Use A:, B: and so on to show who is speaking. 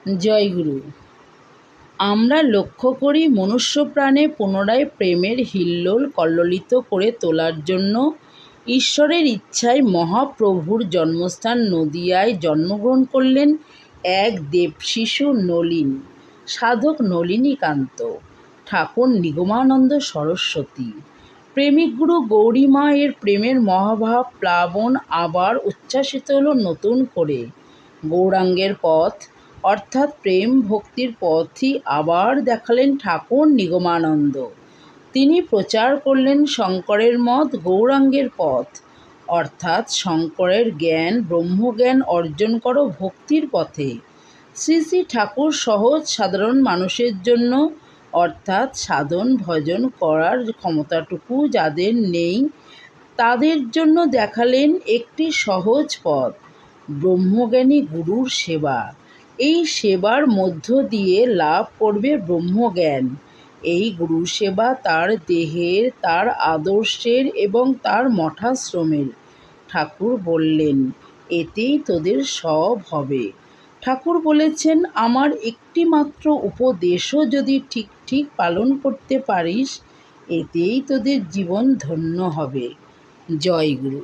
A: জয়গুরু। আমরা লক্ষ্য করি মনুষ্য প্রাণে পুনরায় প্রেমের হিল্লোল কল্লোলিত করে তোলার জন্য ঈশ্বরের ইচ্ছায় মহাপ্রভুর জন্মস্থান নদিয়ায় জন্মগ্রহণ করলেন এক দেবশিশু নলিন, সাধক নলিনীকান্ত ঠাকুর নিগমানন্দ সরস্বতী। প্রেমিক গুরু গৌরীমা এর প্রেমের মহাভাব প্লাবন আবার উচ্ছ্বাসিত হলো নতুন করে। গৌরাঙ্গের পথ অর্থাৎ প্রেম ভক্তির পথই আবার দেখালেন ঠাকুর নিগমানন্দ। তিনি প্রচার করলেন শঙ্করের মত গৌরাঙ্গের পথ, অর্থাৎ শঙ্করের জ্ঞান ব্রহ্মজ্ঞান অর্জন করো ভক্তির পথে। শ্রী শ্রী ঠাকুর সহজ সাধারণ মানুষের জন্য, অর্থাৎ সাধন ভজন করার ক্ষমতাটুকু যাদের নেই তাদের জন্য দেখালেন একটি সহজ পথ, ব্রহ্মজ্ঞানী গুরুর সেবা। এই সেবার মধ্য দিয়ে লাভ করবে ব্রহ্মজ্ঞান। এই গুরু সেবা তার দেহের, তার আদর্শের এবং তার মঠাশ্রমের। ঠাকুর বললেন, এতেই তোদের সব হবে। ঠাকুর বলেছেন, আমার একটি মাত্র উপদেশও যদি ঠিক ঠিক পালন করতে পারিস, এতেই তোদের জীবন ধন্য হবে। জয় গুরু।